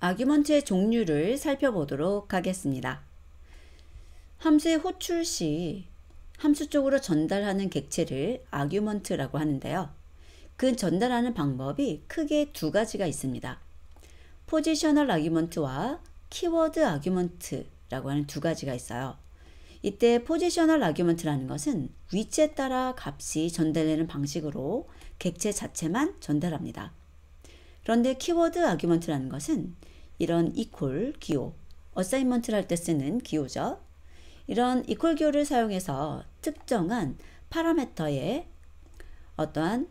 아규먼트의 종류를 살펴보도록 하겠습니다. 함수의 호출 시 함수 쪽으로 전달하는 객체를 아규먼트라고 하는데요. 그 전달하는 방법이 크게 두 가지가 있습니다. 포지셔널 아규먼트와 키워드 아규먼트라고 하는 두 가지가 있어요. 이때 포지셔널 아규먼트라는 것은 위치에 따라 값이 전달되는 방식으로 객체 자체만 전달합니다. 그런데 키워드 아규먼트라는 것은 이런 equal 기호, 어사인먼트를 할 때 쓰는 기호죠. 이런 equal 기호를 사용해서 특정한 파라미터의 어떠한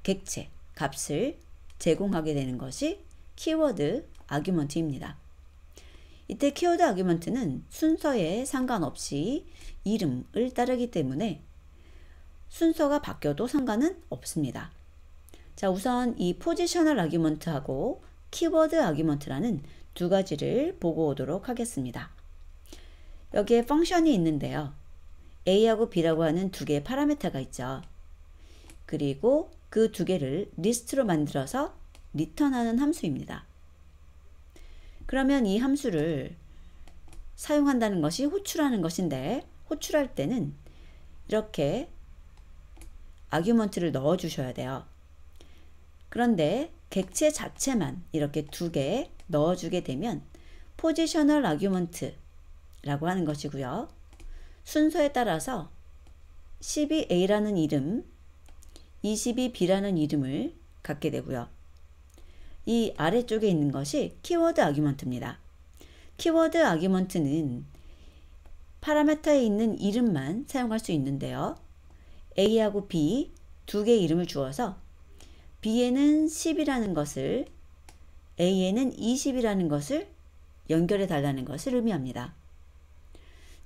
객체, 값을 제공하게 되는 것이 키워드 아규먼트입니다. 이때 키워드 아규먼트는 순서에 상관없이 이름을 따르기 때문에 순서가 바뀌어도 상관은 없습니다. 자, 우선 이 포지셔널 아규먼트하고 키워드 아규먼트라는 두 가지를 보고 오도록 하겠습니다. 여기에 펑션이 있는데요. A하고 B라고 하는 두 개의 파라미터가 있죠. 그리고 그 두 개를 리스트로 만들어서 리턴하는 함수입니다. 그러면 이 함수를 사용한다는 것이 호출하는 것인데, 호출할 때는 이렇게 아규먼트를 넣어 주셔야 돼요. 그런데 객체 자체만 이렇게 두 개 넣어주게 되면 포지셔널 아규먼트라고 하는 것이고요. 순서에 따라서 12a라는 이름, 22b라는 이름을 갖게 되고요. 이 아래쪽에 있는 것이 키워드 아규먼트입니다. 키워드 아규먼트는 파라미터에 있는 이름만 사용할 수 있는데요. A하고 B 두 개의 이름을 주어서 B에는 10이라는 것을, A에는 20이라는 것을 연결해 달라는 것을 의미합니다.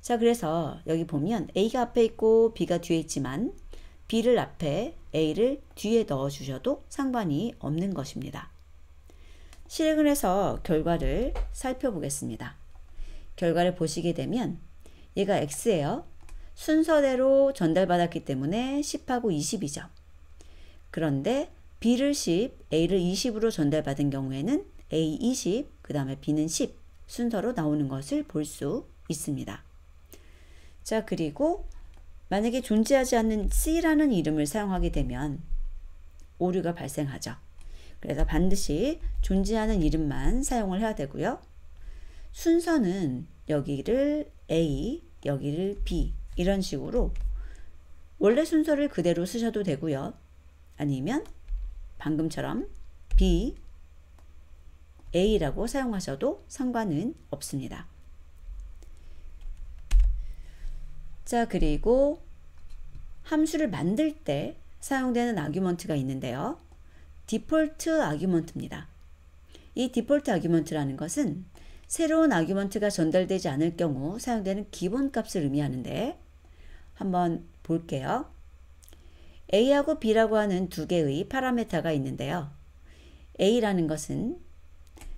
자, 그래서 여기 보면 A가 앞에 있고 B가 뒤에 있지만 B를 앞에 A를 뒤에 넣어 주셔도 상관이 없는 것입니다. 실행을 해서 결과를 살펴보겠습니다. 결과를 보시게 되면 얘가 X예요. 순서대로 전달받았기 때문에 10하고 20이죠. 그런데 B를 10, A를 20으로 전달받은 경우에는 A 20, 그 다음에 B는 10 순서로 나오는 것을 볼 수 있습니다. 자, 그리고 만약에 존재하지 않는 C라는 이름을 사용하게 되면 오류가 발생하죠. 그래서 반드시 존재하는 이름만 사용을 해야 되고요. 순서는 여기를 A, 여기를 B 이런 식으로 원래 순서를 그대로 쓰셔도 되고요. 아니면 방금처럼 B, A라고 사용하셔도 상관은 없습니다. 자, 그리고 함수를 만들 때 사용되는 아규먼트가 있는데요. 디폴트 아규먼트입니다. 이 디폴트 아규먼트라는 것은 새로운 아규먼트가 전달되지 않을 경우 사용되는 기본값을 의미하는데 한번 볼게요. A하고 B라고 하는 두 개의 파라미터가 있는데요. A라는 것은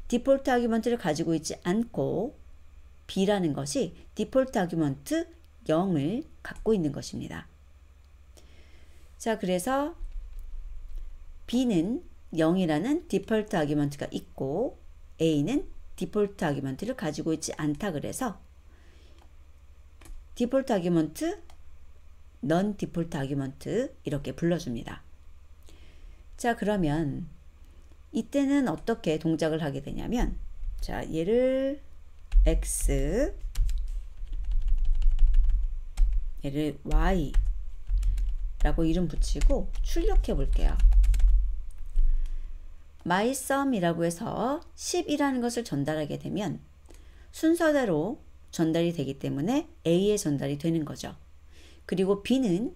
디폴트 아규먼트를 가지고 있지 않고 B라는 것이 디폴트 아규먼트 0을 갖고 있는 것입니다. 자, 그래서 B는 0이라는 디폴트 아규먼트가 있고 A는 디폴트 아규먼트를 가지고 있지 않다 그래서 디폴트 아규먼트, 넌 디폴트 아규먼트 이렇게 불러줍니다. 자, 그러면 이때는 어떻게 동작을 하게 되냐면, 자, 얘를 X, 얘를 Y 라고 이름 붙이고 출력해 볼게요. mySum 이라고 해서 10이라는 것을 전달하게 되면 순서대로 전달이 되기 때문에 A에 전달이 되는 거죠. 그리고 B는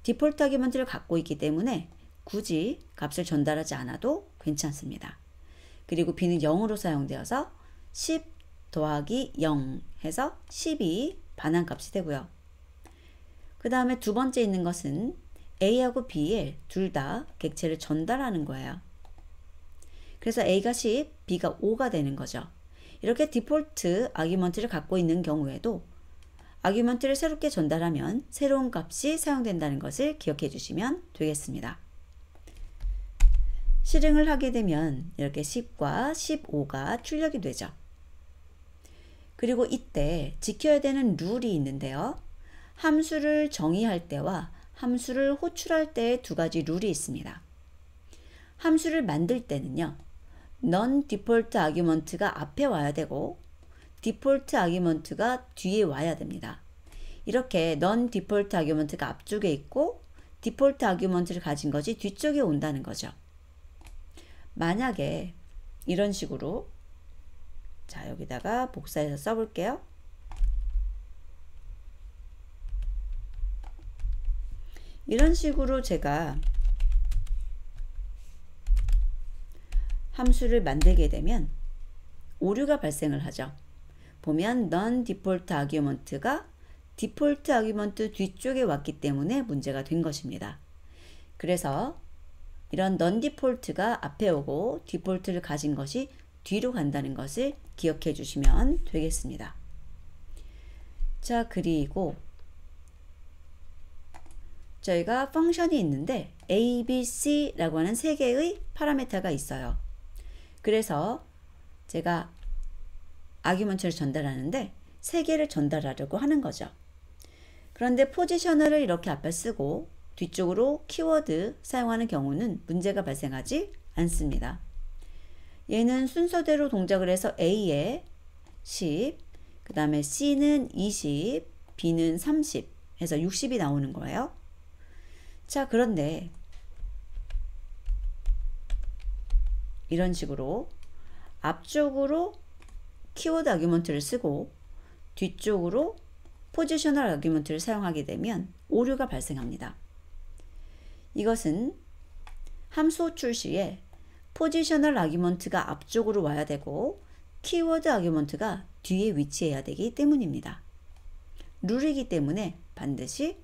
디폴트 아규먼트를 갖고 있기 때문에 굳이 값을 전달하지 않아도 괜찮습니다. 그리고 B는 0으로 사용되어서 10 더하기 0 해서 10이 반환값이 되고요. 그 다음에 두 번째 있는 것은 A하고 B에 둘 다 객체를 전달하는 거예요. 그래서 A가 10, B가 5가 되는 거죠. 이렇게 디폴트 아규먼트를 갖고 있는 경우에도 아규먼트를 새롭게 전달하면 새로운 값이 사용된다는 것을 기억해 주시면 되겠습니다. 실행을 하게 되면 이렇게 10과 15가 출력이 되죠. 그리고 이때 지켜야 되는 룰이 있는데요. 함수를 정의할 때와 함수를 호출할 때의 두 가지 룰이 있습니다. 함수를 만들 때는요. non-default argument가 앞에 와야 되고 default argument가 뒤에 와야 됩니다. 이렇게 non-default argument가 앞쪽에 있고 default argument를 가진 것이 뒤쪽에 온다는 거죠. 만약에 이런 식으로 자 여기다가 복사해서 써볼게요. 이런 식으로 제가 함수를 만들게 되면 오류가 발생을 하죠. 보면 non-default argument가 디폴트 아규먼트 뒤쪽에 왔기 때문에 문제가 된 것입니다. 그래서 이런 non-default가 앞에 오고 디폴트를 가진 것이 뒤로 간다는 것을 기억해 주시면 되겠습니다. 자, 그리고 저희가 펑션이 있는데 A, B, C라고 하는 세 개의 파라미터가 있어요. 그래서 제가 아규먼트를 전달하는데 세 개를 전달하려고 하는 거죠. 그런데 포지셔널을 이렇게 앞에 쓰고 뒤쪽으로 키워드 사용하는 경우는 문제가 발생하지 않습니다. 얘는 순서대로 동작을 해서 A에 10, 그 다음에 C는 20, B는 30 해서 60이 나오는 거예요. 자, 그런데 이런 식으로 앞쪽으로 키워드 아규먼트를 쓰고 뒤쪽으로 포지셔널 아규먼트를 사용하게 되면 오류가 발생합니다. 이것은 함수 호출 시에 포지셔널 아규먼트가 앞쪽으로 와야 되고 키워드 아규먼트가 뒤에 위치해야 되기 때문입니다. 룰이기 때문에 반드시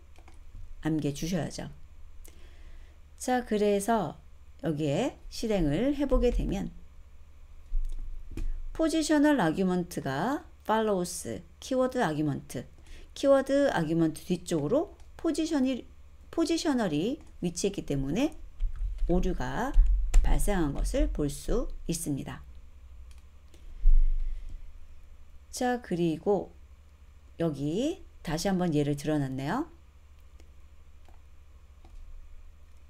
암기해 주셔야죠. 자, 그래서 여기에 실행을 해보게 되면 포지셔널 아규먼트가 follows 키워드 아규먼트, 키워드 아규먼트 뒤쪽으로 포지셔널이 위치했기 때문에 오류가 발생한 것을 볼 수 있습니다. 자, 그리고 여기 다시 한번 예를 들어놨네요.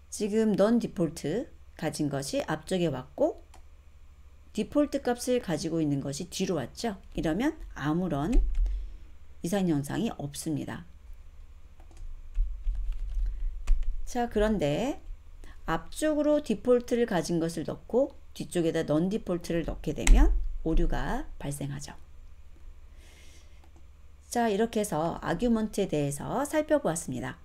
지금 non-default 가진 것이 앞쪽에 왔고 디폴트 값을 가지고 있는 것이 뒤로 왔죠. 이러면 아무런 이상 현상이 없습니다. 자, 그런데 앞쪽으로 디폴트를 가진 것을 넣고 뒤쪽에다 non-default를 넣게 되면 오류가 발생하죠. 자, 이렇게 해서 아규먼트에 대해서 살펴보았습니다.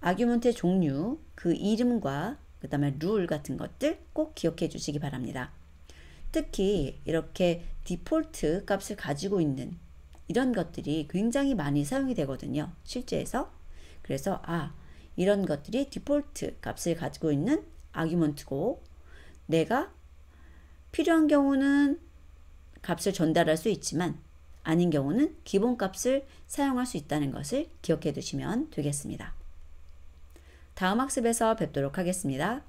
아규먼트의 종류, 그 이름과 그 다음에 룰 같은 것들 꼭 기억해 주시기 바랍니다. 특히 이렇게 디폴트 값을 가지고 있는 이런 것들이 굉장히 많이 사용이 되거든요. 실제에서. 그래서 이런 것들이 디폴트 값을 가지고 있는 아규먼트고 내가 필요한 경우는 값을 전달할 수 있지만 아닌 경우는 기본 값을 사용할 수 있다는 것을 기억해 두시면 되겠습니다. 다음 학습에서 뵙도록 하겠습니다.